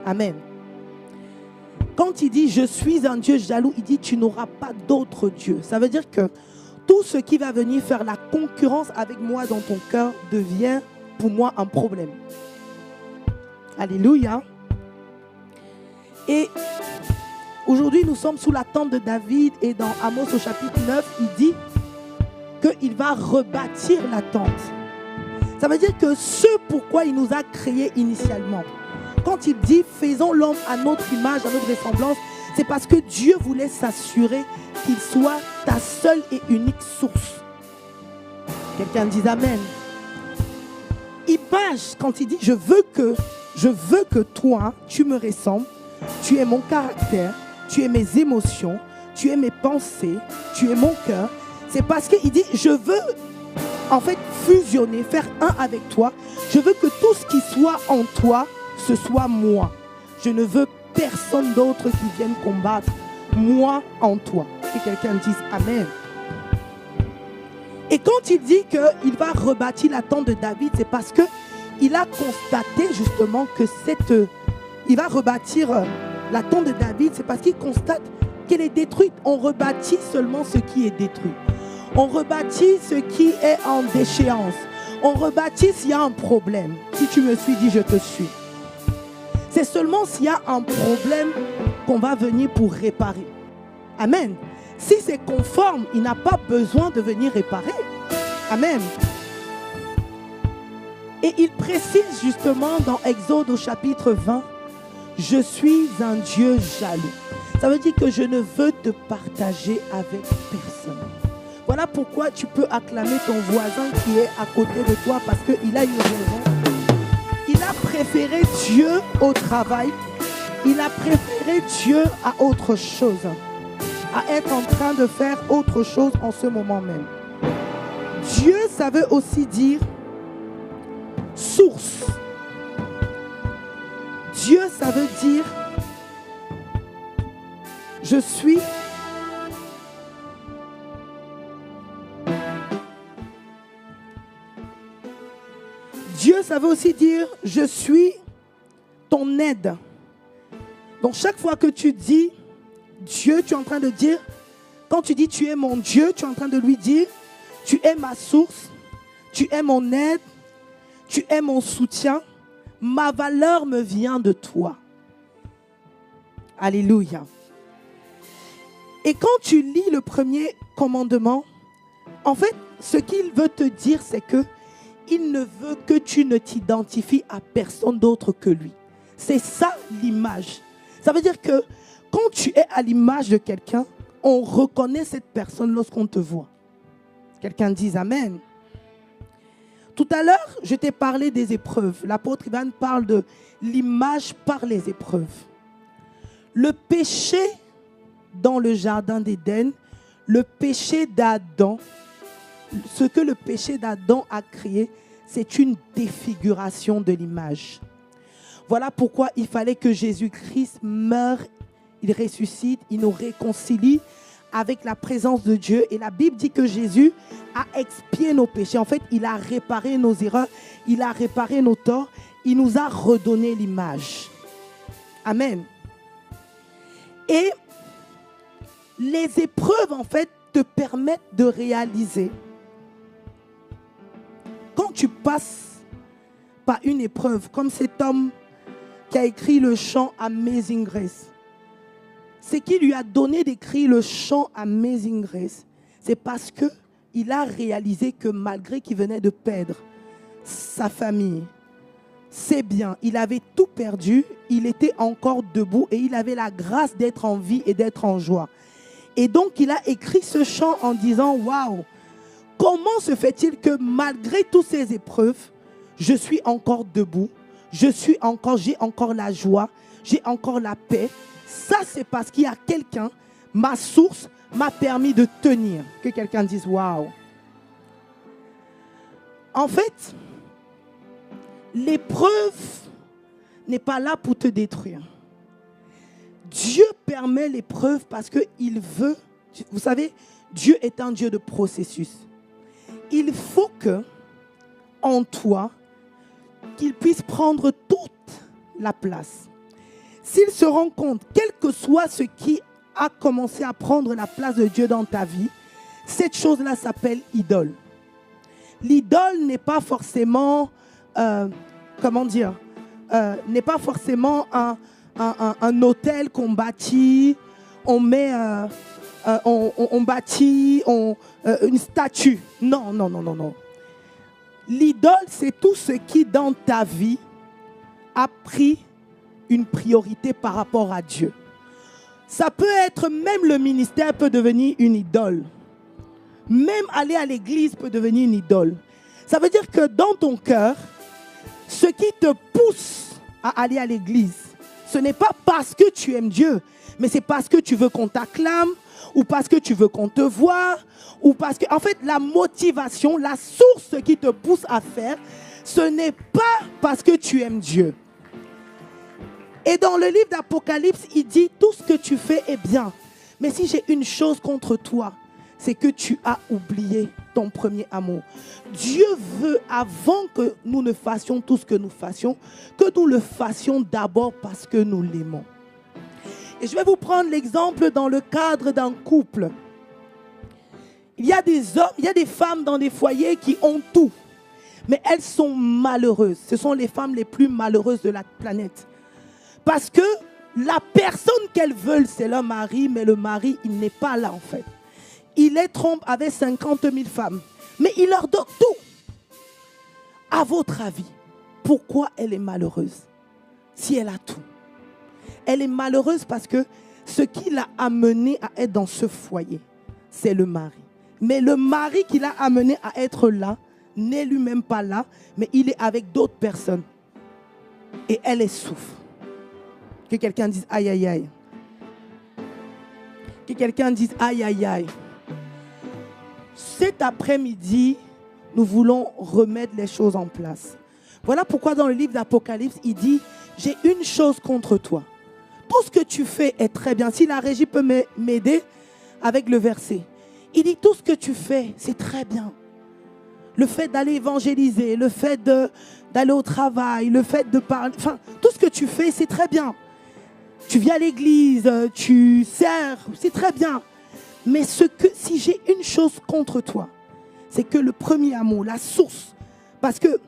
Amen. Quand il dit « Je suis un Dieu jaloux », il dit « Tu n'auras pas d'autre Dieu ». Ça veut dire que tout ce qui va venir faire la concurrence avec moi dans ton cœur devient pour moi un problème. Alléluia. Et aujourd'hui, nous sommes sous la tente de David et dans Amos au chapitre 9, il dit qu'il va rebâtir la tente. Ça veut dire que ce pourquoi il nous a créés initialement, quand il dit « Faisons l'homme à notre image, à notre ressemblance », c'est parce que Dieu voulait s'assurer qu'il soit ta seule et unique source. Quelqu'un dit Amen. Image, quand il dit « Je veux que toi, tu me ressembles, tu es mon caractère, tu es mes émotions, tu es mes pensées, tu es mon cœur », c'est parce qu'il dit « Je veux en fait fusionner, faire un avec toi. Je veux que tout ce qui soit en toi, ce soit moi. Je ne veux personne d'autre qui vienne combattre moi en toi. » Que quelqu'un dise Amen. Et quand il dit qu'il va rebâtir la tente de David, c'est parce qu'il a constaté justement que il va rebâtir la tente de David, c'est parce qu'il constate qu'elle est détruite. On rebâtit seulement ce qui est détruit. On rebâtit ce qui est en déchéance. On rebâtit s'il y a un problème. Si tu me suis, dis je te suis. C'est seulement s'il y a un problème qu'on va venir pour réparer. Amen. Si c'est conforme, il n'a pas besoin de venir réparer. Amen. Et il précise justement dans Exode au chapitre 20, « Je suis un Dieu jaloux ». Ça veut dire que je ne veux te partager avec personne. Voilà pourquoi tu peux acclamer ton voisin qui est à côté de toi parce qu'il a une raison. Il a préféré Dieu au travail. Il a préféré Dieu à autre chose. À être en train de faire autre chose en ce moment même. Dieu, ça veut aussi dire source. Dieu, ça veut dire je suis. Dieu, ça veut aussi dire je suis ton aide. Donc chaque fois que tu dis Dieu, tu es en train de dire, quand tu dis tu es mon Dieu, tu es en train de lui dire tu es ma source, tu es mon aide, tu es mon soutien, ma valeur me vient de toi. Alléluia. Et quand tu lis le premier commandement, en fait, ce qu'il veut te dire, c'est que il ne veut que tu ne t'identifies à personne d'autre que lui. C'est ça l'image. Ça veut dire que quand tu es à l'image de quelqu'un, on reconnaît cette personne lorsqu'on te voit. Quelqu'un dise Amen. Tout à l'heure, je t'ai parlé des épreuves. L'apôtre Ivan parle de l'image par les épreuves. Le péché dans le jardin d'Éden, le péché d'Adam, ce que le péché d'Adam a créé, c'est une défiguration de l'image. Voilà pourquoi il fallait que Jésus-Christ meure, il ressuscite, il nous réconcilie avec la présence de Dieu. Et la Bible dit que Jésus a expié nos péchés. En fait, il a réparé nos erreurs, il a réparé nos torts, il nous a redonné l'image. Amen. Et les épreuves, en fait, te permettent de réaliser. Quand tu passes par une épreuve, comme cet homme qui a écrit le chant Amazing Grace, c'est qui lui a donné d'écrire le chant Amazing Grace, c'est parce qu'il a réalisé que malgré qu'il venait de perdre sa famille, ses biens, il avait tout perdu, il était encore debout et il avait la grâce d'être en vie et d'être en joie. Et donc il a écrit ce chant en disant « Waouh, comment se fait-il que malgré toutes ces épreuves, je suis encore debout, j'ai encore la joie, j'ai encore la paix. Ça, c'est parce qu'il y a quelqu'un, ma source, m'a permis de tenir. » Que quelqu'un dise « Waouh ». En fait, l'épreuve n'est pas là pour te détruire. Dieu permet l'épreuve parce qu'il veut, vous savez, Dieu est un Dieu de processus. Il faut que, en toi, qu'il puisse prendre toute la place. s'il se rend compte, quel que soit ce qui a commencé à prendre la place de Dieu dans ta vie, cette chose-là s'appelle idole. L'idole n'est pas forcément, n'est pas forcément un hôtel qu'on bâtit, on met, on bâtit une statue. Non, non, non, non, non. L'idole, c'est tout ce qui dans ta vie a pris une priorité par rapport à Dieu. Ça peut être, même le ministère peut devenir une idole. Même aller à l'église peut devenir une idole. Ça veut dire que dans ton cœur, ce qui te pousse à aller à l'église, ce n'est pas parce que tu aimes Dieu, mais c'est parce que tu veux qu'on t'acclame, ou parce que tu veux qu'on te voie, ou parce que, en fait, la motivation, la source qui te pousse à faire, ce n'est pas parce que tu aimes Dieu. Et dans le livre d'Apocalypse, il dit, tout ce que tu fais est bien. Mais si j'ai une chose contre toi, c'est que tu as oublié ton premier amour. Dieu veut, avant que nous ne fassions tout ce que nous fassions, que nous le fassions d'abord parce que nous l'aimons. Et je vais vous prendre l'exemple dans le cadre d'un couple. Il y a des hommes, il y a des femmes dans des foyers qui ont tout, mais elles sont malheureuses. Ce sont les femmes les plus malheureuses de la planète. Parce que la personne qu'elles veulent, c'est leur mari, mais le mari, il n'est pas là en fait. Il les trompe avec 50 000 femmes, mais il leur donne tout. À votre avis, pourquoi elle est malheureuse si elle a tout? Elle est malheureuse parce que ce qui l'a amenée à être dans ce foyer, c'est le mari. Mais le mari qui l'a amenée à être là, n'est lui-même pas là, mais il est avec d'autres personnes. Et elle souffre. Que quelqu'un dise aïe aïe aïe. Que quelqu'un dise aïe aïe aïe. Cet après-midi, nous voulons remettre les choses en place. Voilà pourquoi dans le livre d'Apocalypse, il dit, j'ai une chose contre toi. Tout ce que tu fais est très bien. Si la régie peut m'aider avec le verset. Il dit, tout ce que tu fais, c'est très bien. Le fait d'aller évangéliser, le fait d'aller au travail, le fait de parler, enfin, tout ce que tu fais, c'est très bien. Tu viens à l'église, tu sers, c'est très bien. Mais si j'ai une chose contre toi, c'est que le premier amour, la source. Parce que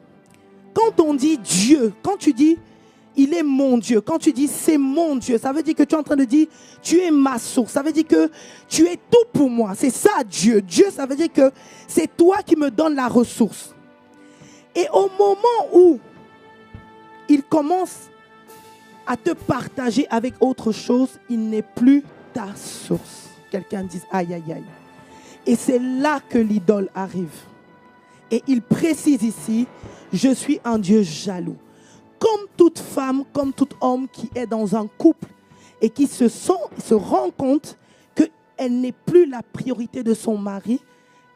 quand on dit Dieu, quand tu dis il est mon Dieu, quand tu dis c'est mon Dieu, ça veut dire que tu es en train de dire tu es ma source. Ça veut dire que tu es tout pour moi. C'est ça Dieu. Dieu, ça veut dire que c'est toi qui me donnes la ressource. Et au moment où il commence à te partager avec autre chose, il n'est plus ta source. Quelqu'un dise aïe aïe aïe. Et c'est là que l'idole arrive. Et il précise ici, je suis un Dieu jaloux. Comme toute femme, comme tout homme qui est dans un couple et qui se rend compte qu'elle n'est plus la priorité de son mari,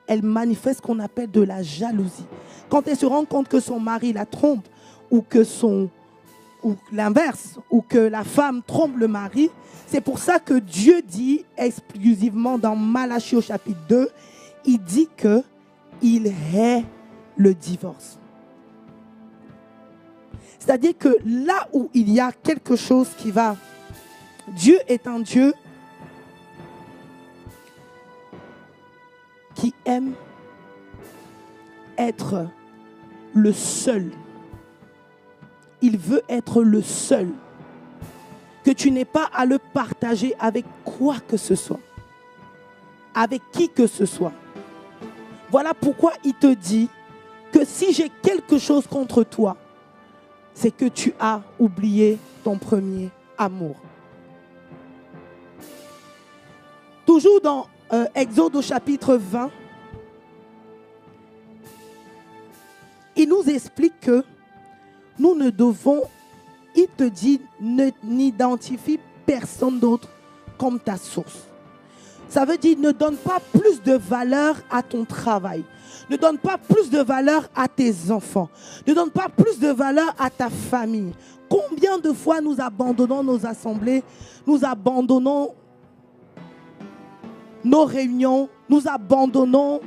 elle manifeste ce qu'on appelle de la jalousie. Quand elle se rend compte que son mari la trompe ou l'inverse, ou que la femme trompe le mari, c'est pour ça que Dieu dit exclusivement dans Malachie au chapitre 2, il dit qu'il hait le divorce. C'est-à-dire que là où il y a quelque chose qui va, Dieu est un Dieu qui aime être le seul. Il veut être le seul. Que tu n'aies pas à le partager avec quoi que ce soit. Avec qui que ce soit. Voilà pourquoi il te dit que si j'ai quelque chose contre toi, c'est que tu as oublié ton premier amour. Toujours dans Exode au chapitre 20, il nous explique que nous ne devons, il te dit, n'identifie personne d'autre comme ta source. Ça veut dire, ne donne pas plus de valeur à ton travail. Ne donne pas plus de valeur à tes enfants. Ne donne pas plus de valeur à ta famille. Combien de fois nous abandonnons nos assemblées, nous abandonnons nos réunions, nous abandonnons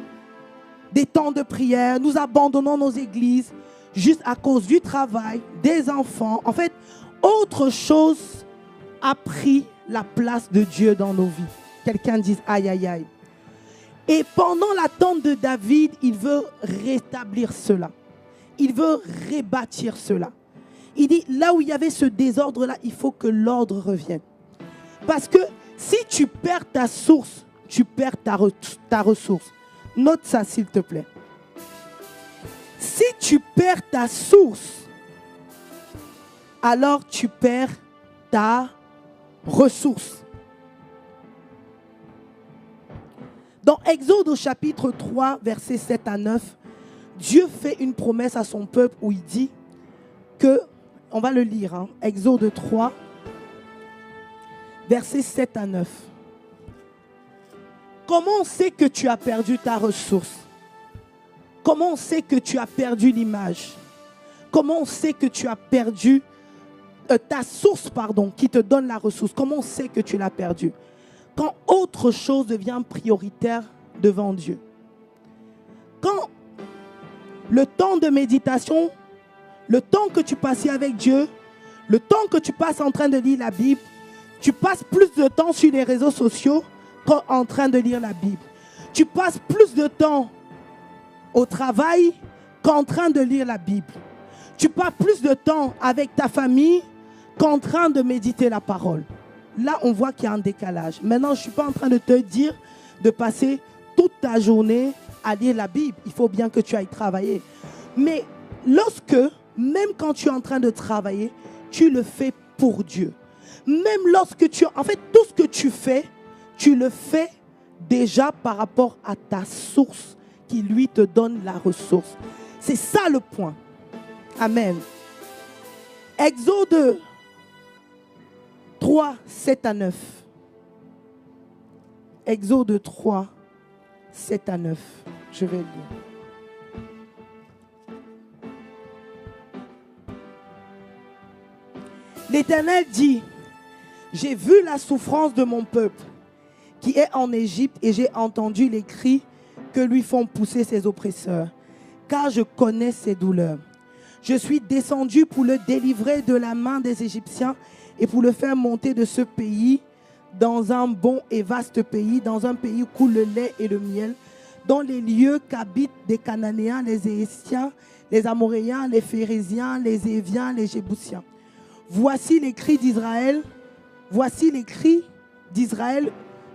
des temps de prière, nous abandonnons nos églises juste à cause du travail, des enfants. En fait, autre chose a pris la place de Dieu dans nos vies. Quelqu'un dise aïe, aïe, aïe. Et pendant l'attente de David, il veut rétablir cela. Il veut rebâtir cela. Il dit, là où il y avait ce désordre-là, il faut que l'ordre revienne. Parce que si tu perds ta source, tu perds ta ressource. Note ça, s'il te plaît. Si tu perds ta source, alors tu perds ta ressource. Dans Exode au chapitre 3, versets 7 à 9, Dieu fait une promesse à son peuple où il dit que, on va le lire, hein, Exode 3, versets 7 à 9. Comment on sait que tu as perdu ta ressource? Comment on sait que tu as perdu l'image? Comment on sait que tu as perdu ta source, qui te donne la ressource? Comment on sait que tu l'as perdue? Quand autre chose devient prioritaire devant Dieu. Quand le temps de méditation, le temps que tu passais avec Dieu, le temps que tu passes en train de lire la Bible, tu passes plus de temps sur les réseaux sociaux qu'en train de lire la Bible. Tu passes plus de temps au travail qu'en train de lire la Bible. Tu passes plus de temps avec ta famille qu'en train de méditer la parole. Là, on voit qu'il y a un décalage. Maintenant, je ne suis pas en train de te dire de passer toute ta journée à lire la Bible. Il faut bien que tu ailles travailler. Mais même quand tu es en train de travailler, tu le fais pour Dieu. Même lorsque en fait, tout ce que tu fais, tu le fais déjà par rapport à ta source qui lui te donne la ressource. C'est ça le point. Amen. Exode 3, 7 à 9. Exode 3, 7 à 9. Je vais le lire. L'Éternel dit, j'ai vu la souffrance de mon peuple qui est en Égypte et j'ai entendu les cris que lui font pousser ses oppresseurs, car je connais ses douleurs. Je suis descendu pour le délivrer de la main des Égyptiens et pour le faire monter de ce pays dans un bon et vaste pays, dans un pays où coule le lait et le miel, dans les lieux qu'habitent des Cananéens, les Hétiens, les Amoréens, les Phérésiens, les Éviens, les Jébusiens. Voici les cris d'Israël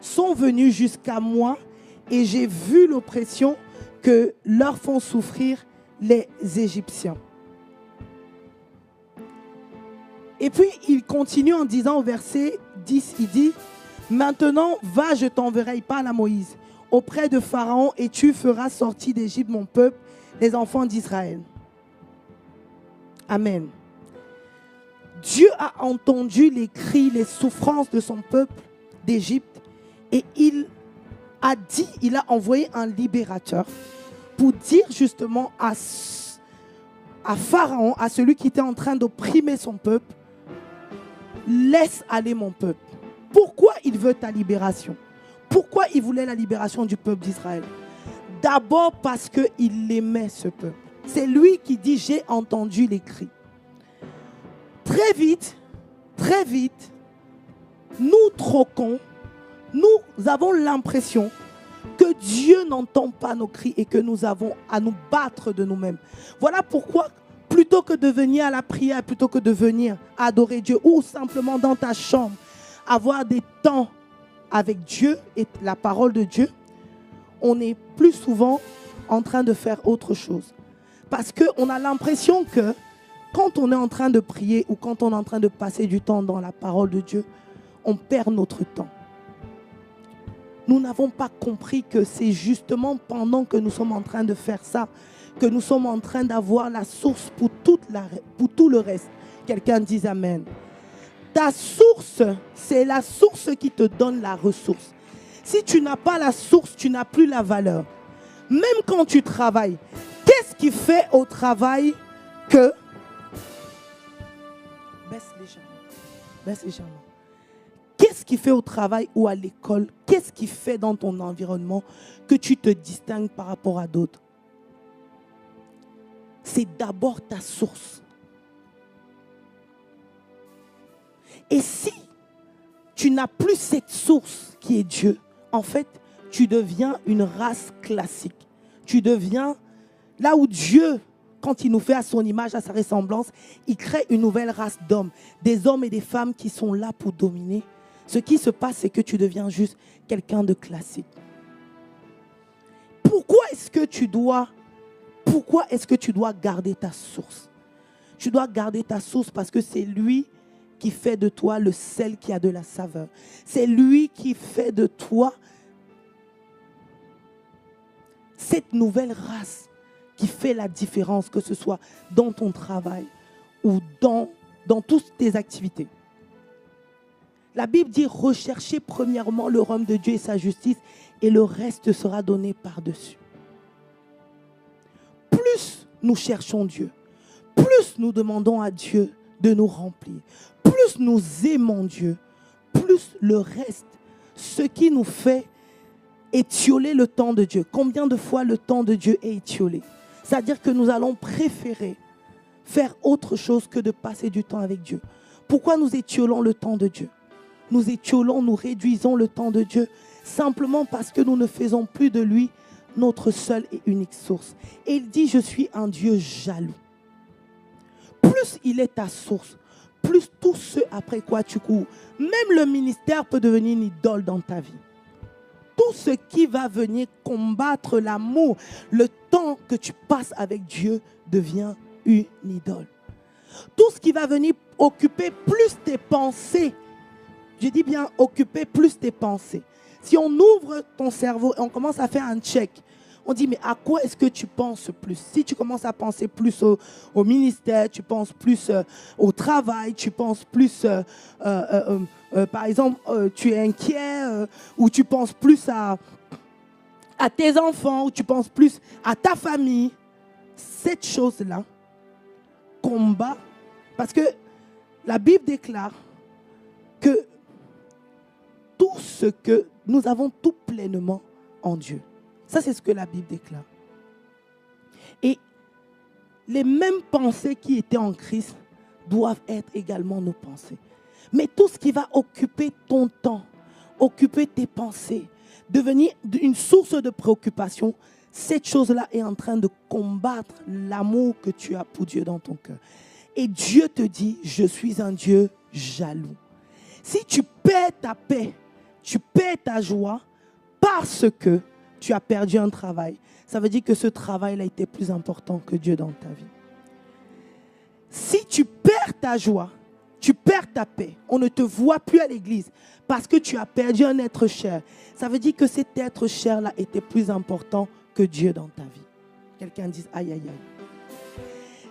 sont venus jusqu'à moi et j'ai vu l'oppression que leur font souffrir les Égyptiens. Et puis il continue en disant au verset 10, il dit, maintenant va, je t'enverrai, il parle à Moïse, auprès de Pharaon et tu feras sortir d'Égypte mon peuple, les enfants d'Israël. Amen. Dieu a entendu les cris, les souffrances de son peuple d'Égypte et il a envoyé un libérateur pour dire justement à Pharaon, à celui qui était en train d'opprimer son peuple, laisse aller mon peuple. Pourquoi il veut ta libération? Pourquoi il voulait la libération du peuple d'Israël? D'abord parce qu'il aimait ce peuple. C'est lui qui dit, j'ai entendu les cris. Très vite, nous troquons, nous avons l'impression que Dieu n'entend pas nos cris et que nous avons à nous battre de nous-mêmes. Voilà pourquoi, plutôt que de venir à la prière, plutôt que de venir adorer Dieu ou simplement dans ta chambre, avoir des temps avec Dieu et la parole de Dieu, on est plus souvent en train de faire autre chose. Parce qu'on a l'impression que quand on est en train de prier ou quand on est en train de passer du temps dans la parole de Dieu, on perd notre temps. Nous n'avons pas compris que c'est justement pendant que nous sommes en train de faire ça que nous sommes en train d'avoir la source pour tout le reste. Quelqu'un dise Amen. Ta source, c'est la source qui te donne la ressource. Si tu n'as pas la source, tu n'as plus la valeur. Même quand tu travailles, qu'est-ce qui fait au travail que... Baisse légèrement. Qu'est-ce qui fait au travail ou à l'école, qu'est-ce qui fait dans ton environnement que tu te distingues par rapport à d'autres? C'est d'abord ta source. Et si n'as plus cette source qui est Dieu, en fait, tu deviens une race classique. Tu deviens là où Dieu, quand il nous fait à son image, à sa ressemblance, il crée une nouvelle race d'hommes, des hommes et des femmes qui sont là pour dominer. Ce qui se passe, c'est que tu deviens juste quelqu'un de classique. Pourquoi est-ce que tu dois garder ta source? Tu dois garder ta source parce que c'est lui qui fait de toi le sel qui a de la saveur. C'est lui qui fait de toi cette nouvelle race qui fait la différence, que ce soit dans ton travail ou dans toutes tes activités. La Bible dit, recherchez premièrement le royaume de Dieu et sa justice, et le reste sera donné par-dessus. Plus nous cherchons Dieu, plus nous demandons à Dieu de nous remplir, plus nous aimons Dieu, plus le reste, ce qui nous fait étioler le temps de Dieu. Combien de fois le temps de Dieu est étiolé? C'est-à-dire que nous allons préférer faire autre chose que de passer du temps avec Dieu. Pourquoi nous étiolons le temps de Dieu? Nous étiolons, nous réduisons le temps de Dieu simplement parce que nous ne faisons plus de lui notre seule et unique source. Et il dit, je suis un Dieu jaloux. Plus il est ta source, plus tout ce après quoi tu cours, même le ministère peut devenir une idole dans ta vie. Tout ce qui va venir combattre l'amour, le temps que tu passes avec Dieu devient une idole. Tout ce qui va venir occuper plus tes pensées, je dis bien occuper plus tes pensées. Si on ouvre ton cerveau et on commence à faire un check, on dit mais à quoi est-ce que tu penses plus? Si tu commences à penser plus au ministère, tu penses plus au travail, tu penses plus, par exemple, tu es inquiet ou tu penses plus à tes enfants ou tu penses plus à ta famille, cette chose-là combat, parce que la Bible déclare que tout ce que nous avons tout pleinement en Dieu. Ça, c'est ce que la Bible déclare. Et les mêmes pensées qui étaient en Christ doivent être également nos pensées. Mais tout ce qui va occuper ton temps, occuper tes pensées, devenir une source de préoccupation, cette chose-là est en train de combattre l'amour que tu as pour Dieu dans ton cœur. Et Dieu te dit, je suis un Dieu jaloux. Si tu perds ta paix, tu perds ta joie parce que tu as perdu un travail, ça veut dire que ce travail a été plus important que Dieu dans ta vie. Si tu perds ta joie, tu perds ta paix, on ne te voit plus à l'église parce que tu as perdu un être cher, ça veut dire que cet être cher-là était plus important que Dieu dans ta vie. Quelqu'un dit aïe, aïe, aïe.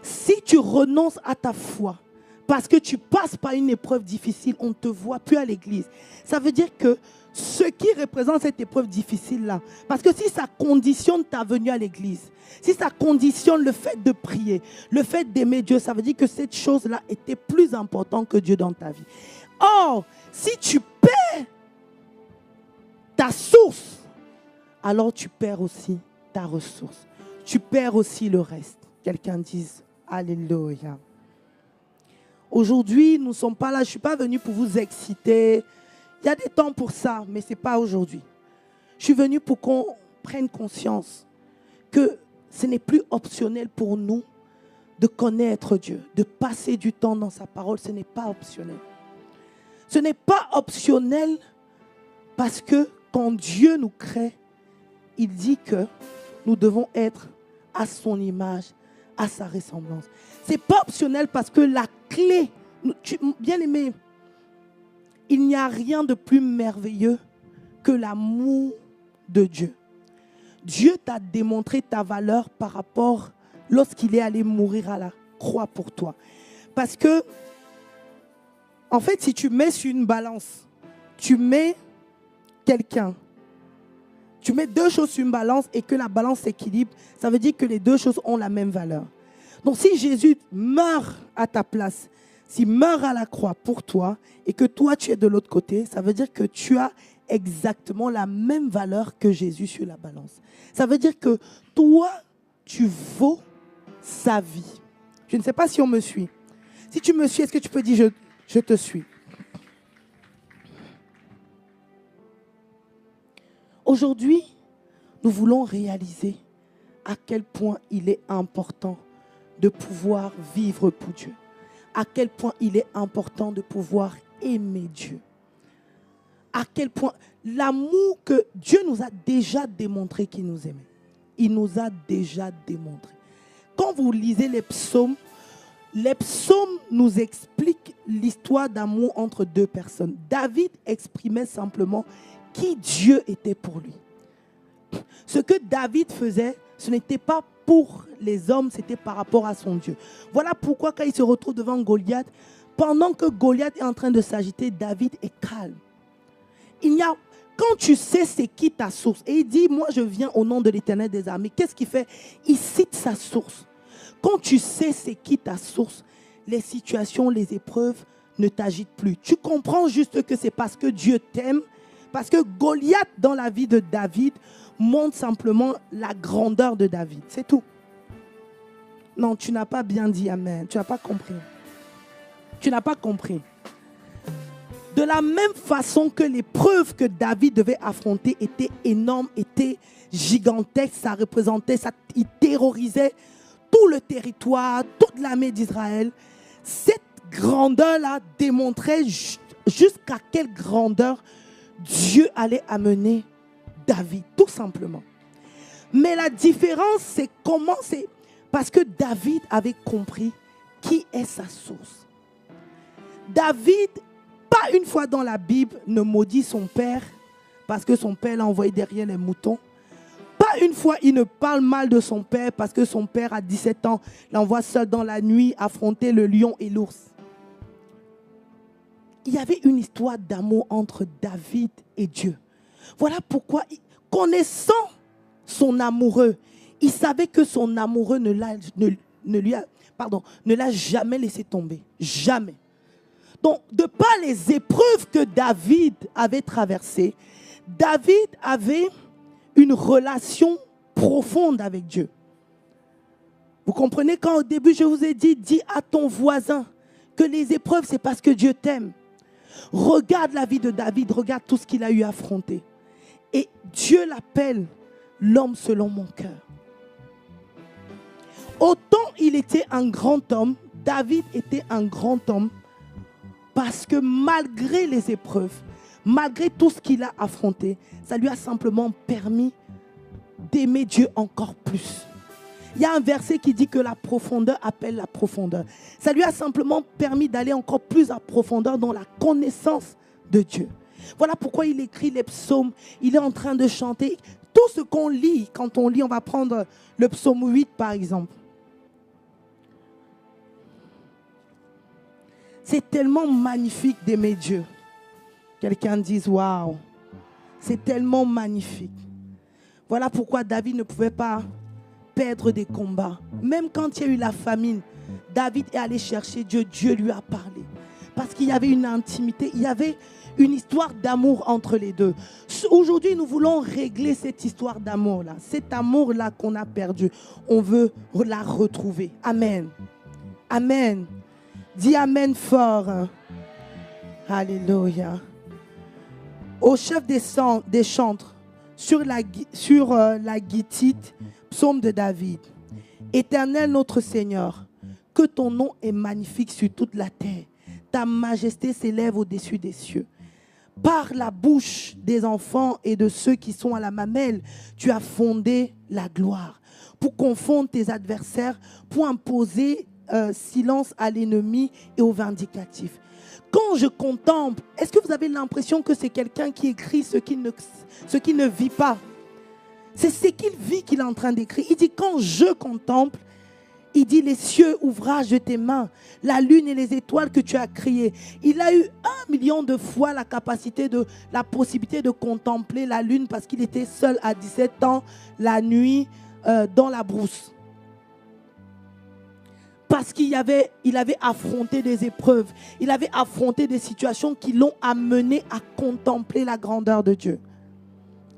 Si tu renonces à ta foi parce que tu passes par une épreuve difficile, on ne te voit plus à l'église. Ça veut dire que ce qui représente cette épreuve difficile-là, parce que si ça conditionne ta venue à l'église, si ça conditionne le fait de prier, le fait d'aimer Dieu, ça veut dire que cette chose-là était plus importante que Dieu dans ta vie. Or, si tu perds ta source, alors tu perds aussi ta ressource. Tu perds aussi le reste. Quelqu'un dise Alléluia. Aujourd'hui, nous ne sommes pas là. Je ne suis pas venu pour vous exciter. Il y a des temps pour ça, mais ce n'est pas aujourd'hui. Je suis venu pour qu'on prenne conscience que ce n'est plus optionnel pour nous de connaître Dieu, de passer du temps dans sa parole. Ce n'est pas optionnel. Ce n'est pas optionnel parce que quand Dieu nous crée, il dit que nous devons être à son image, à sa ressemblance. Ce n'est pas optionnel parce que la clé, bien aimé, il n'y a rien de plus merveilleux que l'amour de Dieu. Dieu t'a démontré ta valeur par rapport lorsqu'il est allé mourir à la croix pour toi. Parce que, en fait, si tu mets sur une balance, tu mets quelqu'un, tu mets deux choses sur une balance et que la balance s'équilibre, ça veut dire que les deux choses ont la même valeur. Donc si Jésus meurt à ta place, s'il meurt à la croix pour toi et que toi tu es de l'autre côté, ça veut dire que tu as exactement la même valeur que Jésus sur la balance. Ça veut dire que toi, tu vaux sa vie. Je ne sais pas si on me suit. Si tu me suis, est-ce que tu peux dire je te suis? Aujourd'hui, nous voulons réaliser à quel point il est important de pouvoir vivre pour Dieu. À quel point il est important de pouvoir aimer Dieu. À quel point l'amour que Dieu nous a déjà démontré qu'il nous aimait. Il nous a déjà démontré. Quand vous lisez les psaumes nous expliquent l'histoire d'amour entre deux personnes. David exprimait simplement qui Dieu était pour lui. Ce que David faisait, ce n'était pas pour les hommes, c'était par rapport à son Dieu. Voilà pourquoi quand il se retrouve devant Goliath, pendant que Goliath est en train de s'agiter, David est calme. Quand tu sais c'est qui ta source, et il dit, moi je viens au nom de l'Éternel des armées, qu'est-ce qu'il fait? Il cite sa source. Quand tu sais c'est qui ta source, les situations, les épreuves ne t'agitent plus. Tu comprends juste que c'est parce que Dieu t'aime, parce que Goliath dans la vie de David montre simplement la grandeur de David. C'est tout. Non, tu n'as pas bien dit amen. Tu n'as pas compris. Tu n'as pas compris. De la même façon que l'épreuve que David devait affronter était énorme, était gigantesque, ça représentait, il terrorisait tout le territoire, toute l'armée d'Israël. Cette grandeur-là démontrait jusqu'à quelle grandeur Dieu allait amener David, tout simplement. Mais la différence, c'est comment c'est... Parce que David avait compris qui est sa source. David, pas une fois dans la Bible, ne maudit son père parce que son père l'a envoyé derrière les moutons. Pas une fois, il ne parle mal de son père parce que son père, à 17 ans, l'envoie seul dans la nuit affronter le lion et l'ours. Il y avait une histoire d'amour entre David et Dieu. Voilà pourquoi, connaissant son amoureux, il savait que son amoureux ne l'a jamais laissé tomber. Jamais. Donc, de par les épreuves que David avait traversées, David avait une relation profonde avec Dieu. Vous comprenez quand au début je vous ai dit, dis à ton voisin que les épreuves, c'est parce que Dieu t'aime. Regarde la vie de David, regarde tout ce qu'il a eu à affronter. Et Dieu l'appelle l'homme selon mon cœur. Autant il était un grand homme, David était un grand homme parce que malgré les épreuves, malgré tout ce qu'il a affronté, ça lui a simplement permis d'aimer Dieu encore plus. Il y a un verset qui dit que la profondeur appelle la profondeur. Ça lui a simplement permis d'aller encore plus en profondeur dans la connaissance de Dieu. Voilà pourquoi il écrit les psaumes. Il est en train de chanter. Tout ce qu'on lit, quand on lit, on va prendre le psaume 8 par exemple. C'est tellement magnifique d'aimer Dieu. Quelqu'un dise waouh, c'est tellement magnifique. Voilà pourquoi David ne pouvait pas perdre des combats. Même quand il y a eu la famine, David est allé chercher Dieu. Dieu lui a parlé. Parce qu'il y avait une intimité, il y avait une histoire d'amour entre les deux. Aujourd'hui, nous voulons régler cette histoire d'amour-là. Cet amour-là qu'on a perdu, on veut la retrouver. Amen. Amen. Dis amen fort. Alléluia. Au chef des chantres, sur la guitite, psaume de David. Éternel notre Seigneur, que ton nom est magnifique sur toute la terre. Ta majesté s'élève au-dessus des cieux. Par la bouche des enfants et de ceux qui sont à la mamelle, tu as fondé la gloire. Pour confondre tes adversaires, pour imposer silence à l'ennemi et au vindicatif. Quand je contemple, est-ce que vous avez l'impression que c'est quelqu'un qui écrit ce qu'il ne vit pas? C'est ce qu'il vit qu'il est en train d'écrire. Il dit, quand je contemple, il dit, les cieux, ouvrage de tes mains, la lune et les étoiles que tu as créées. Il a eu 1 million de fois la possibilité de contempler la lune parce qu'il était seul à 17 ans, la nuit, dans la brousse. Parce qu'il avait affronté des épreuves, il avait affronté des situations qui l'ont amené à contempler la grandeur de Dieu.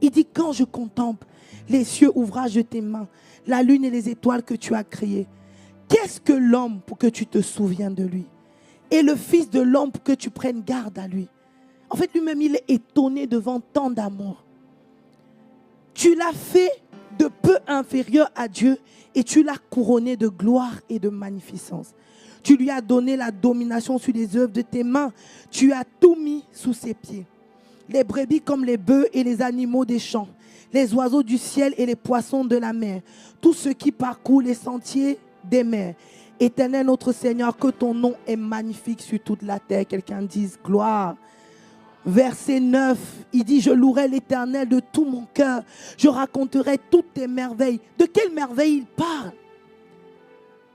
Il dit, quand je contemple les cieux, ouvrage de tes mains, la lune et les étoiles que tu as créées, qu'est-ce que l'homme pour que tu te souviennes de lui? Et le fils de l'homme pour que tu prennes garde à lui? En fait, lui-même, il est étonné devant tant d'amour. Tu l'as fait de peu inférieur à Dieu et tu l'as couronné de gloire et de magnificence. Tu lui as donné la domination sur les œuvres de tes mains. Tu as tout mis sous ses pieds. Les brebis comme les bœufs et les animaux des champs, les oiseaux du ciel et les poissons de la mer, tous ceux qui parcourent les sentiers des mers. Éternel notre Seigneur, que ton nom est magnifique sur toute la terre. Quelqu'un dise gloire. Verset 9, il dit, je louerai l'Éternel de tout mon cœur. Je raconterai toutes tes merveilles. De quelle merveille il parle?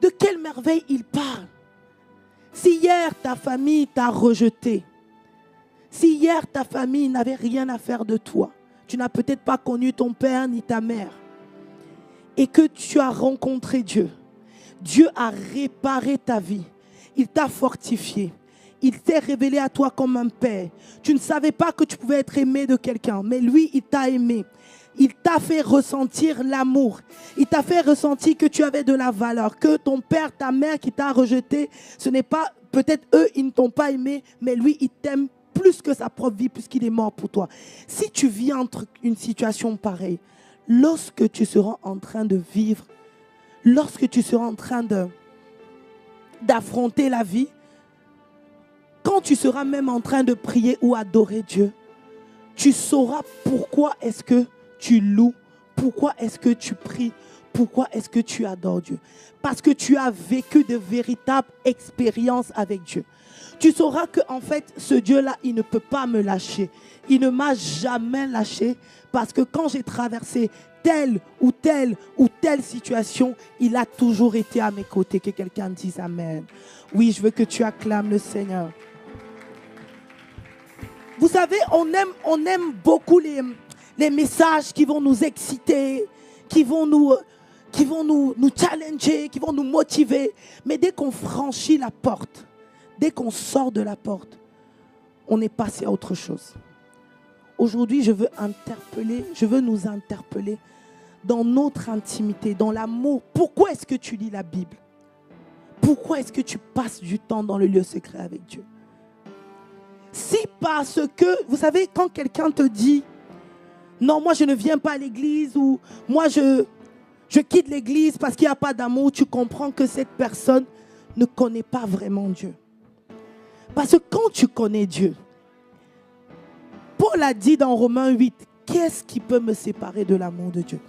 De quelle merveille il parle? Si hier ta famille t'a rejeté, si hier ta famille n'avait rien à faire de toi, tu n'as peut-être pas connu ton père ni ta mère, et que tu as rencontré Dieu, Dieu a réparé ta vie, il t'a fortifié. Il t'est révélé à toi comme un père. Tu ne savais pas que tu pouvais être aimé de quelqu'un, mais lui, il t'a aimé. Il t'a fait ressentir l'amour. Il t'a fait ressentir que tu avais de la valeur, que ton père, ta mère qui t'a rejeté, ce n'est pas, peut-être eux, ils ne t'ont pas aimé, mais lui, il t'aime plus que sa propre vie, puisqu'il est mort pour toi. Si tu vis entre une situation pareille, lorsque tu seras en train de vivre, lorsque tu seras en train d'affronter la vie, quand tu seras même en train de prier ou adorer Dieu, tu sauras pourquoi est-ce que tu loues, pourquoi est-ce que tu pries, pourquoi est-ce que tu adores Dieu. Parce que tu as vécu de véritables expériences avec Dieu. Tu sauras qu'en fait, ce Dieu-là, il ne peut pas me lâcher. Il ne m'a jamais lâché parce que quand j'ai traversé telle ou telle ou telle situation, il a toujours été à mes côtés. Que quelqu'un dise Amen. Oui, je veux que tu acclames le Seigneur. Vous savez, on aime beaucoup les messages qui vont nous exciter, qui vont nous challenger, qui vont nous motiver. Mais dès qu'on franchit la porte, dès qu'on sort de la porte, on est passé à autre chose. Aujourd'hui, je veux nous interpeller dans notre intimité, dans l'amour. Pourquoi est-ce que tu lis la Bible? Pourquoi est-ce que tu passes du temps dans le lieu secret avec Dieu? Si parce que, vous savez, quand quelqu'un te dit « Non, moi je ne viens pas à l'église » ou « Moi je quitte l'église parce qu'il n'y a pas d'amour », tu comprends que cette personne ne connaît pas vraiment Dieu. Parce que quand tu connais Dieu, Paul a dit dans Romains 8, « Qu'est-ce qui peut me séparer de l'amour de Dieu ?»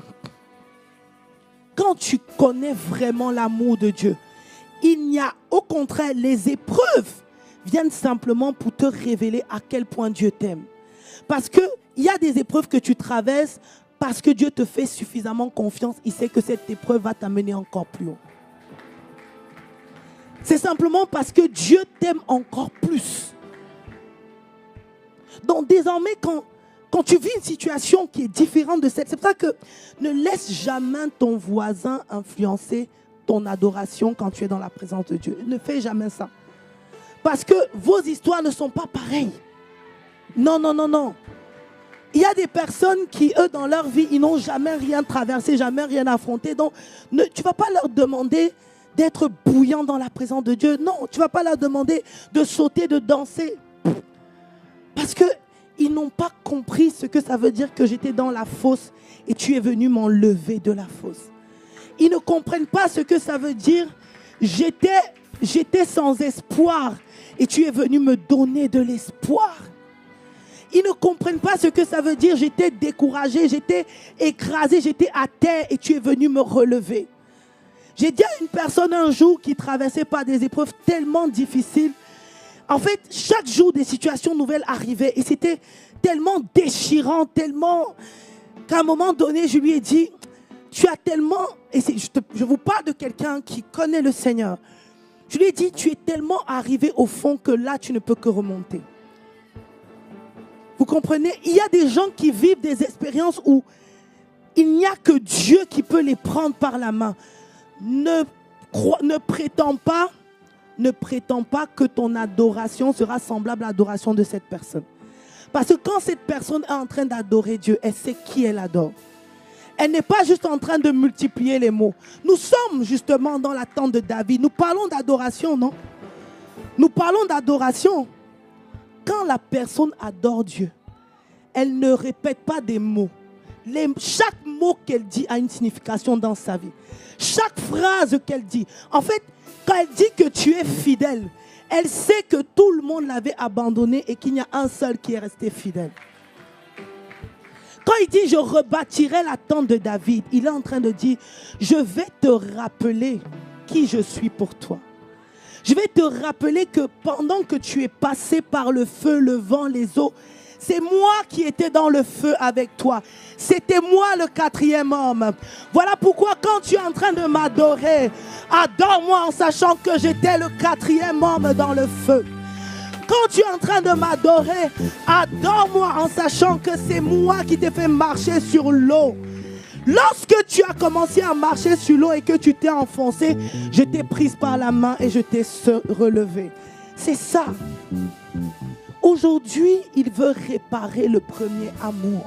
Quand tu connais vraiment l'amour de Dieu, il n'y a au contraire les épreuves viennent simplement pour te révéler à quel point Dieu t'aime. Parce qu'il y a des épreuves que tu traverses parce que Dieu te fait suffisamment confiance. Il sait que cette épreuve va t'amener encore plus haut. C'est simplement parce que Dieu t'aime encore plus. Donc désormais, quand tu vis une situation qui est différente de cette, c'est pour ça que ne laisse jamais ton voisin influencer ton adoration quand tu es dans la présence de Dieu. Ne fais jamais ça. Parce que vos histoires ne sont pas pareilles. Non, non, non, non. Il y a des personnes qui, eux, dans leur vie, ils n'ont jamais rien traversé, jamais rien affronté. Donc, tu ne vas pas leur demander d'être bouillant dans la présence de Dieu. Non, tu ne vas pas leur demander de sauter, de danser. Parce qu'ils n'ont pas compris ce que ça veut dire que j'étais dans la fosse et tu es venu m'enlever de la fosse. Ils ne comprennent pas ce que ça veut dire. J'étais sans espoir et tu es venu me donner de l'espoir. Ils ne comprennent pas ce que ça veut dire. J'étais découragé, j'étais écrasé, j'étais à terre et tu es venu me relever. J'ai dit à une personne un jour qui traversait par des épreuves tellement difficiles. En fait, chaque jour, des situations nouvelles arrivaient et c'était tellement déchirant, tellement qu'à un moment donné, je lui ai dit, tu as tellement, et je vous parle de quelqu'un qui connaît le Seigneur. Je lui ai dit, tu es tellement arrivé au fond que là, tu ne peux que remonter. Vous comprenez? Il y a des gens qui vivent des expériences où il n'y a que Dieu qui peut les prendre par la main. Ne prétends pas que ton adoration sera semblable à l'adoration de cette personne. Parce que quand cette personne est en train d'adorer Dieu, elle sait qui elle adore. Elle n'est pas juste en train de multiplier les mots. Nous sommes justement dans l'attente de David. Nous parlons d'adoration, non? Nous parlons d'adoration. Quand la personne adore Dieu, elle ne répète pas des mots, Chaque mot qu'elle dit a une signification dans sa vie. Chaque phrase qu'elle dit. En fait, quand elle dit que tu es fidèle, elle sait que tout le monde l'avait abandonné et qu'il n'y a un seul qui est resté fidèle. Quand il dit « je rebâtirai la tente de David », il est en train de dire « je vais te rappeler qui je suis pour toi. Je vais te rappeler que pendant que tu es passé par le feu, le vent, les eaux, c'est moi qui étais dans le feu avec toi. C'était moi le 4e homme. Voilà pourquoi quand tu es en train de m'adorer, adore-moi en sachant que j'étais le 4e homme dans le feu. Quand tu es en train de m'adorer, adore-moi en sachant que c'est moi qui t'ai fait marcher sur l'eau. Lorsque tu as commencé à marcher sur l'eau et que tu t'es enfoncé, je t'ai prise par la main et je t'ai relevé. C'est ça. Aujourd'hui, il veut réparer le premier amour.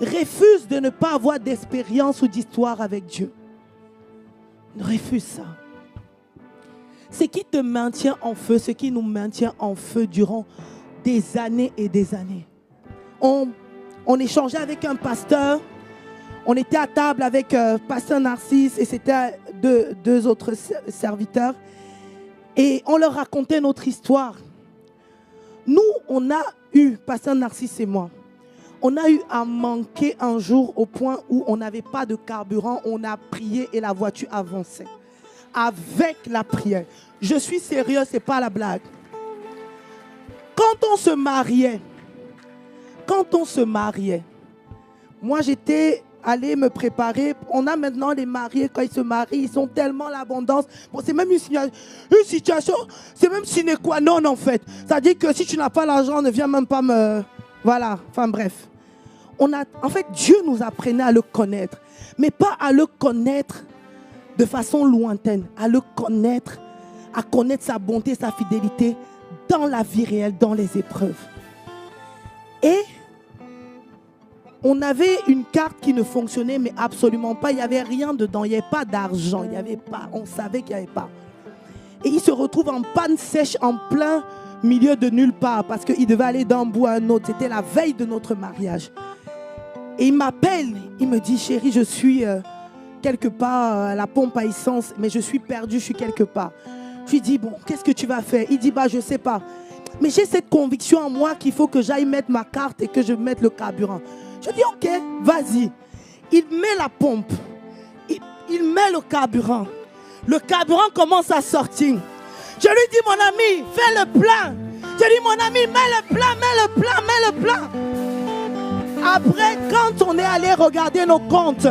Refuse de ne pas avoir d'expérience ou d'histoire avec Dieu. Refuse ça. Ce qui te maintient en feu, ce qui nous maintient en feu durant des années et des années. On échangeait avec un pasteur. On était à table avec pasteur Narcisse et c'était deux autres serviteurs. Et on leur racontait notre histoire. Nous, on a eu, pasteur Narcisse et moi, on a eu à manquer un jour au point où on n'avait pas de carburant. On a prié et la voiture avançait. Avec la prière. Je suis sérieux, ce n'est pas la blague. Quand on se mariait, moi j'étais allée me préparer. On a maintenant les mariés, quand ils se marient, ils sont tellement l'abondance. Bon, c'est même une situation, c'est même sine qua non en fait. C'est-à-dire que si tu n'as pas l'argent, ne viens même pas me... Voilà, enfin bref. En fait, Dieu nous apprenait à le connaître, mais pas à le connaître de façon lointaine, à le connaître, à connaître sa bonté, sa fidélité dans la vie réelle, dans les épreuves. Et on avait une carte qui ne fonctionnait mais absolument pas. Il n'y avait rien dedans, il n'y avait pas d'argent, il n'y avait pas, on savait qu'il n'y avait pas. Et il se retrouve en panne sèche en plein milieu de nulle part parce qu'il devait aller d'un bout à un autre. C'était la veille de notre mariage. Et il m'appelle, il me dit « Chérie, je suis quelque part à la pompe à essence, mais je suis perdu, je suis quelque part. » Je lui dis « Bon, qu'est-ce que tu vas faire ?» Il dit « Bah, je ne sais pas. Mais j'ai cette conviction en moi qu'il faut que j'aille mettre ma carte et que je mette le carburant. » Je dis « Ok, vas-y. » Il met la pompe. Il met le carburant. Le carburant commence à sortir. Je lui dis « Mon ami, fais le plein. » Je dis « Mon ami, mets le plein, mets le plein, mets le plein. » Après, quand on est allé regarder nos comptes,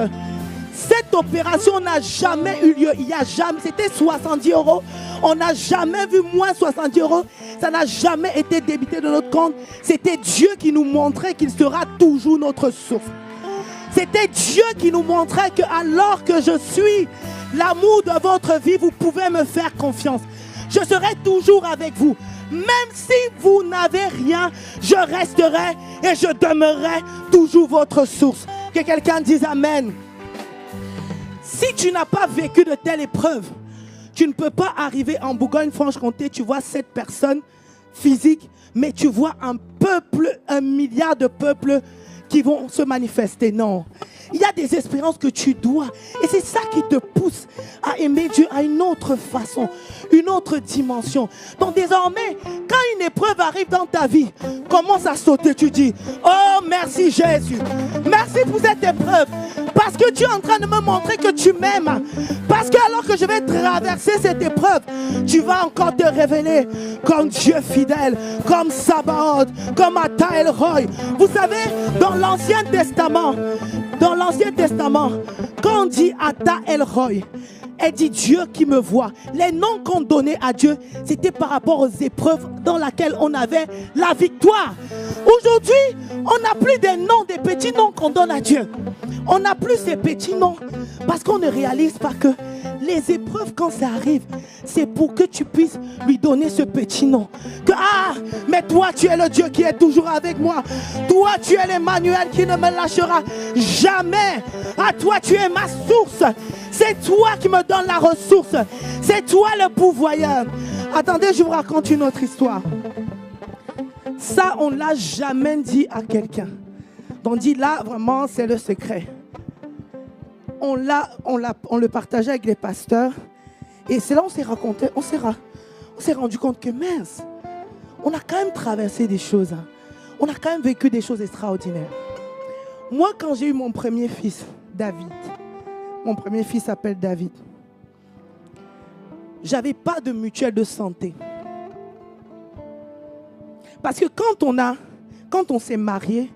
cette opération n'a jamais eu lieu. Il y a jamais, c'était 70 €. On n'a jamais vu moins 70 €. Ça n'a jamais été débité de notre compte. C'était Dieu qui nous montrait qu'il sera toujours notre source. C'était Dieu qui nous montrait que alors que je suis l'amour de votre vie, vous pouvez me faire confiance. Je serai toujours avec vous. Même si vous n'avez rien, je resterai et je demeurerai toujours votre source. Que quelqu'un dise Amen. Si tu n'as pas vécu de telles épreuves, tu ne peux pas arriver en Bourgogne-Franche-Comté, tu vois 7 personnes physiques, mais tu vois un peuple, 1 milliard de peuples qui vont se manifester. Non. Il y a des expériences que tu dois. Et c'est ça qui te pousse à aimer Dieu à une autre façon, une autre dimension. Donc désormais, quand une épreuve arrive dans ta vie, commence à sauter. Tu dis, oh merci Jésus. Merci pour cette épreuve. Parce que tu es en train de me montrer que tu m'aimes. Parce que alors que je vais traverser cette épreuve, tu vas encore te révéler comme Dieu fidèle, comme Sabaoth, comme Ata El Roy. Vous savez, dans l'Ancien Testament, quand on dit Ata El Roy, elle dit Dieu qui me voit. Les noms qu'on donnait à Dieu, c'était par rapport aux épreuves dans lesquelles on avait la victoire. Aujourd'hui, on n'a plus des noms, des petits noms qu'on donne à Dieu. On n'a plus ces petits noms parce qu'on ne réalise pas que les épreuves, quand ça arrive, c'est pour que tu puisses lui donner ce petit nom. Que, mais toi, tu es le Dieu qui est toujours avec moi. Toi, tu es l'Emmanuel qui ne me lâchera jamais. À toi, tu es ma source. C'est toi qui me donnes la ressource. C'est toi le pourvoyeur. Attendez, je vous raconte une autre histoire. Ça, on ne l'a jamais dit à quelqu'un. On dit là, vraiment, c'est le secret. On le partageait avec les pasteurs. Et c'est là qu'on s'est raconté, on s'est rendu compte que mince, on a quand même traversé des choses. Hein. On a quand même vécu des choses extraordinaires. Moi, quand j'ai eu mon premier fils, David, mon premier fils s'appelle David, j'avais pas de mutuelle de santé. Parce que quand on s'est marié,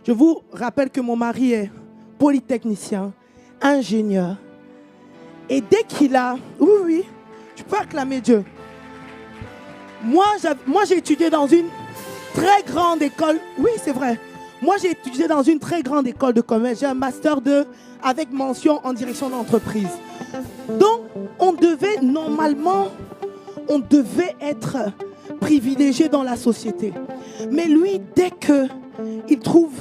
je vous rappelle que mon mari est polytechnicien, ingénieur. Et dès qu'il a... Oui, tu peux acclamer Dieu. Moi, j'ai étudié dans une très grande école. Oui, c'est vrai. Moi, j'ai étudié dans une très grande école de commerce. J'ai un master 2 avec mention en direction d'entreprise. Donc, on devait être privilégié dans la société. Mais lui, dès qu'il trouve,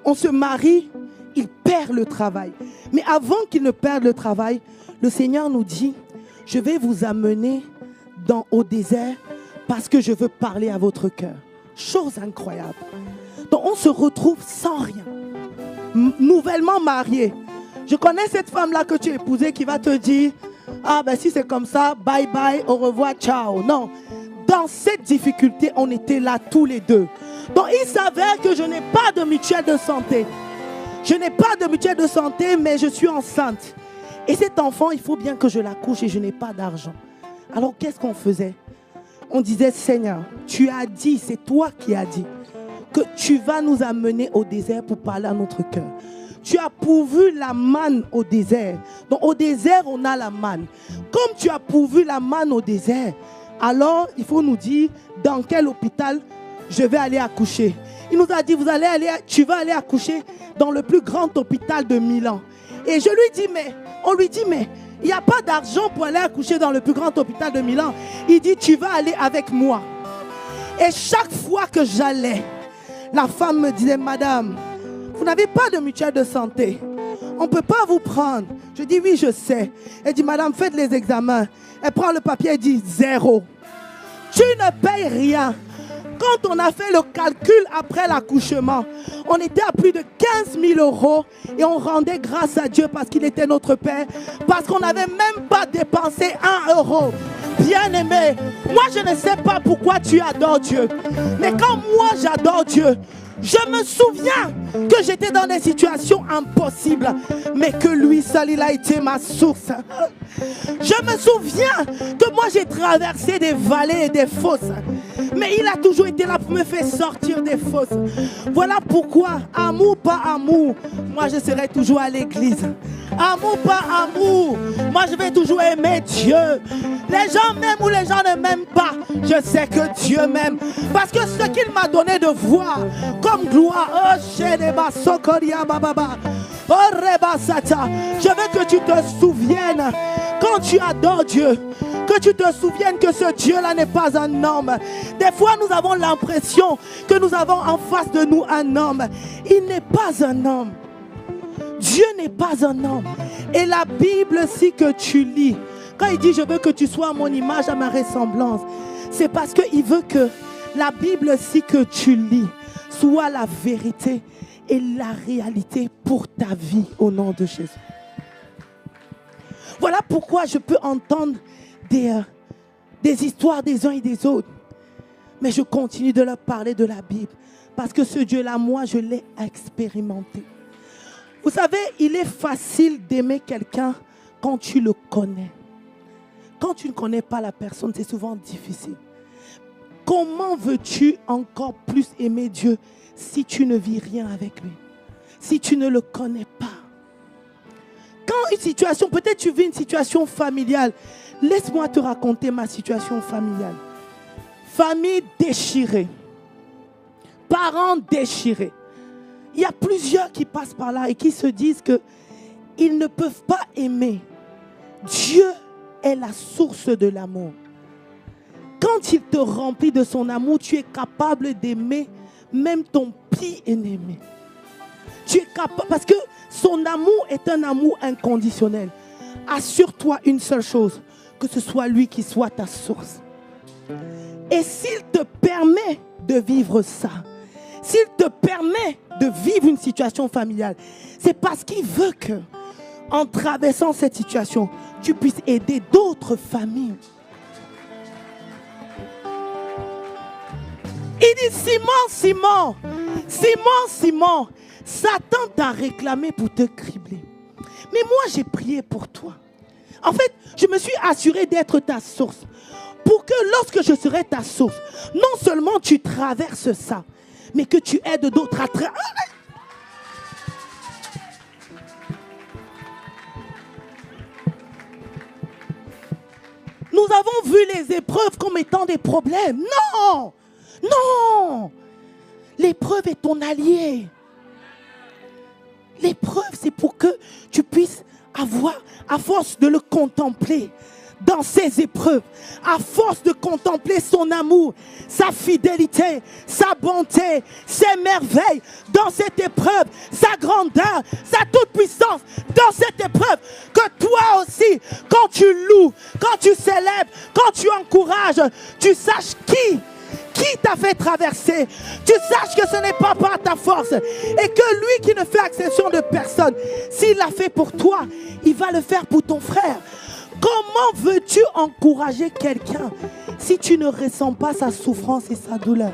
on se marie, il perd le travail. Mais avant qu'il ne perde le travail, le Seigneur nous dit, je vais vous amener au désert parce que je veux parler à votre cœur. Chose incroyable. Donc on se retrouve sans rien. Nouvellement marié. Je connais cette femme-là que tu as épousée qui va te dire, ah ben si c'est comme ça, bye bye, au revoir, ciao. Non. Dans cette difficulté, on était là tous les deux. Donc il s'avère que je n'ai pas de mutuelle de santé. Je n'ai pas de mutuelle de santé, mais je suis enceinte. Et cet enfant, il faut bien que je l'accouche et je n'ai pas d'argent. Alors qu'est-ce qu'on faisait? On disait, Seigneur, tu as dit, c'est toi qui as dit, que tu vas nous amener au désert pour parler à notre cœur. Tu as pourvu la manne au désert. Donc au désert, on a la manne. Comme tu as pourvu la manne au désert, alors il faut nous dire dans quel hôpital je vais aller accoucher. Il nous a dit, tu vas aller accoucher dans le plus grand hôpital de Milan. Et on lui dit, mais il n'y a pas d'argent pour aller accoucher dans le plus grand hôpital de Milan. Il dit, tu vas aller avec moi. Et chaque fois que j'allais, la femme me disait, madame, vous n'avez pas de mutuelle de santé. On ne peut pas vous prendre. Je dis, oui, je sais. Elle dit, madame, faites les examens. Elle prend le papier et dit, 0. Tu ne payes rien. Quand on a fait le calcul après l'accouchement, on était à plus de 15 000 euros et on rendait grâce à Dieu parce qu'il était notre Père, parce qu'on n'avait même pas dépensé 1 euro. Bien-aimé, moi je ne sais pas pourquoi tu adores Dieu, mais quand moi j'adore Dieu, je me souviens que j'étais dans des situations impossibles, mais que lui seul, il a été ma source. Je me souviens que moi j'ai traversé des vallées et des fosses, mais il a toujours été là pour me faire sortir des fosses. Voilà pourquoi, amour pas amour, moi je serai toujours à l'église. Amour pas amour, moi je vais toujours aimer Dieu. Les gens m'aiment ou les gens ne m'aiment pas, je sais que Dieu m'aime. Parce que ce qu'il m'a donné de voir comme gloire, je veux que tu te souviennes, quand tu adores Dieu, que tu te souviennes que ce Dieu-là n'est pas un homme. Des fois, nous avons l'impression que nous avons en face de nous un homme. Il n'est pas un homme. Dieu n'est pas un homme. Et la Bible, si que tu lis, quand il dit je veux que tu sois à mon image, à ma ressemblance, c'est parce qu'il veut que la Bible, si que tu lis, soit la vérité et la réalité pour ta vie au nom de Jésus. Voilà pourquoi je peux entendre des histoires des uns et des autres, mais je continue de leur parler de la Bible parce que ce Dieu-là, moi, je l'ai expérimenté. Vous savez, il est facile d'aimer quelqu'un quand tu le connais. Quand tu ne connais pas la personne, c'est souvent difficile. Comment veux-tu encore plus aimer Dieu si tu ne vis rien avec lui? Si tu ne le connais pas? Quand une situation, peut-être tu vis une situation familiale. Laisse-moi te raconter ma situation familiale. Famille déchirée. Parents déchirés. Il y a plusieurs qui passent par là et qui se disent qu'ils ne peuvent pas aimer. Dieu est la source de l'amour. Quand il te remplit de son amour, tu es capable d'aimer même ton pire ennemi. Tu es capable, parce que son amour est un amour inconditionnel. Assure-toi une seule chose, que ce soit lui qui soit ta source. Et s'il te permet de vivre ça, S'il te permet de vivre une situation familiale, c'est parce qu'il veut que, en traversant cette situation, tu puisses aider d'autres familles. Il dit, Simon, Satan t'a réclamé pour te cribler. Mais moi, j'ai prié pour toi. En fait, je me suis assuré d'être ta source. Pour que lorsque je serai ta source, non seulement tu traverses ça, mais que tu aides d'autres à traverser. Nous avons vu les épreuves comme étant des problèmes. Non! Non! L'épreuve est ton allié. L'épreuve, c'est pour que tu puisses avoir, à force de le contempler dans ses épreuves, à force de contempler son amour, sa fidélité, sa bonté, ses merveilles, dans cette épreuve, sa grandeur, sa toute-puissance, dans cette épreuve, que toi aussi, quand tu loues, quand tu célèbres, quand tu encourages, tu saches qui t'a fait traverser, tu saches que ce n'est pas par ta force et que lui qui ne fait exception de personne, s'il l'a fait pour toi, il va le faire pour ton frère. Comment veux-tu encourager quelqu'un si tu ne ressens pas sa souffrance et sa douleur?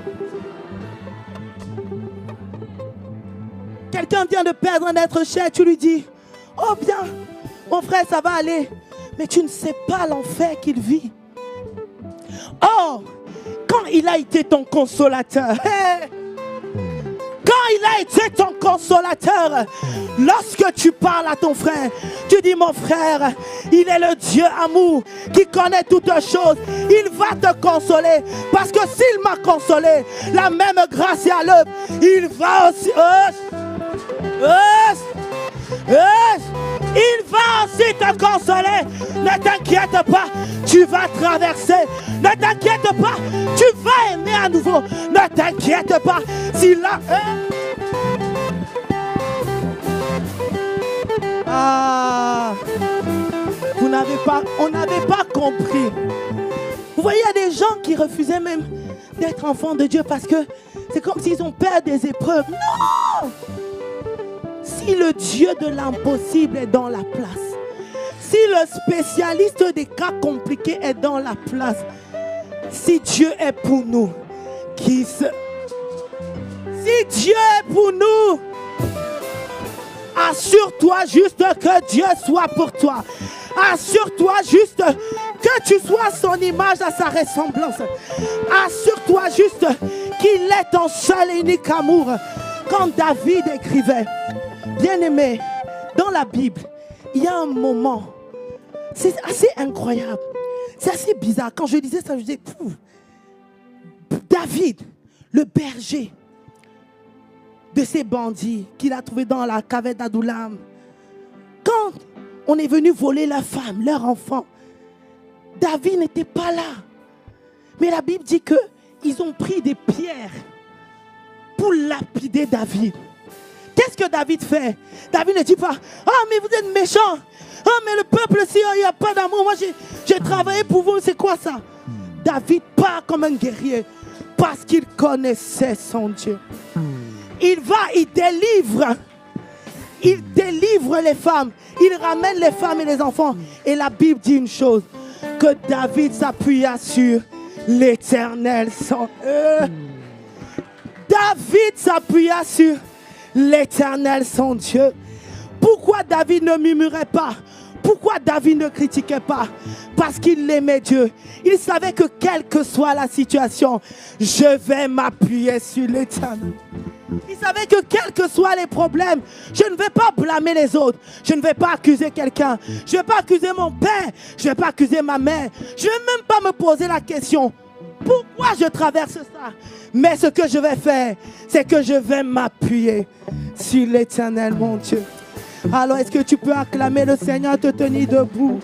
Quelqu'un vient de perdre un être cher, tu lui dis, oh bien, mon frère, ça va aller, mais tu ne sais pas l'enfer qu'il vit. Oh, quand il a été ton consolateur, quand il a été ton consolateur, lorsque tu parles à ton frère, tu dis, mon frère, il est le Dieu amour qui connaît toutes choses. Il va te consoler parce que s'il m'a consolé, la même grâce est à l'œuvre. Il va aussi... il va aussi te consoler. Ne t'inquiète pas, tu vas traverser. Ne t'inquiète pas, tu vas aimer à nouveau. Ne t'inquiète pas, s'il a... on n'avait pas compris. Vous voyez, il y a des gens qui refusaient même d'être enfants de Dieu parce que c'est comme s'ils ont peur des épreuves. Non! Si le Dieu de l'impossible est dans la place, si le spécialiste des cas compliqués est dans la place, si Dieu est pour nous, si Dieu est pour nous, assure-toi juste que Dieu soit pour toi. Assure-toi juste que tu sois son image à sa ressemblance. Assure-toi juste qu'il est ton seul et unique amour. Quand David écrivait, bien-aimé, dans la Bible, il y a un moment, c'est assez incroyable, c'est assez bizarre. Quand je disais ça, je disais, David, le berger de ces bandits qu'il a trouvé dans la caverne d'Adoulam, quand on est venu voler leurs femmes, leurs enfants, David n'était pas là. Mais la Bible dit qu'ils ont pris des pierres pour lapider David. Qu'est-ce que David fait? David ne dit pas, ah mais vous êtes méchants, ah mais le peuple si il n'y a pas d'amour, moi j'ai travaillé pour vous, c'est quoi ça? David part comme un guerrier parce qu'il connaissait son Dieu. Il délivre les femmes, il ramène les femmes et les enfants. Et la Bible dit une chose, que David s'appuya sur l'Éternel. David s'appuya sur l'Éternel, son Dieu. Pourquoi David ne murmurait pas? Pourquoi David ne critiquait pas? Parce qu'il aimait Dieu. Il savait que quelle que soit la situation, je vais m'appuyer sur l'Éternel. Il savait que quels que soient les problèmes, je ne vais pas blâmer les autres. Je ne vais pas accuser quelqu'un. Je ne vais pas accuser mon père. Je ne vais pas accuser ma mère. Je ne vais même pas me poser la question, pourquoi je traverse ça? Mais ce que je vais faire, c'est que je vais m'appuyer sur l'Éternel, mon Dieu. Alors, est-ce que tu peux acclamer le Seigneur, te tenir debout?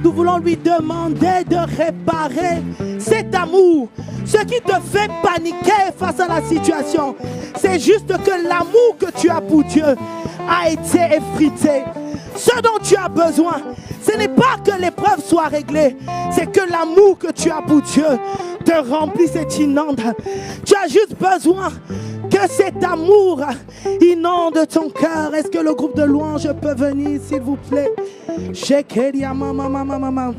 Nous voulons lui demander de réparer cet amour. Ce qui te fait paniquer face à la situation, c'est juste que l'amour que tu as pour Dieu a été effrité. Ce dont tu as besoin, ce n'est pas que l'épreuve soit réglée, c'est que l'amour que tu as pour Dieu te remplisse et t'inonde. Tu as juste besoin que Que cet amour inonde ton cœur. Est-ce que le groupe de louanges peut venir, s'il vous plaît? Shekeria mama mama mama.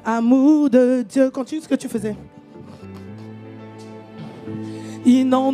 Amour de Dieu. Continue ce que tu faisais. Inonde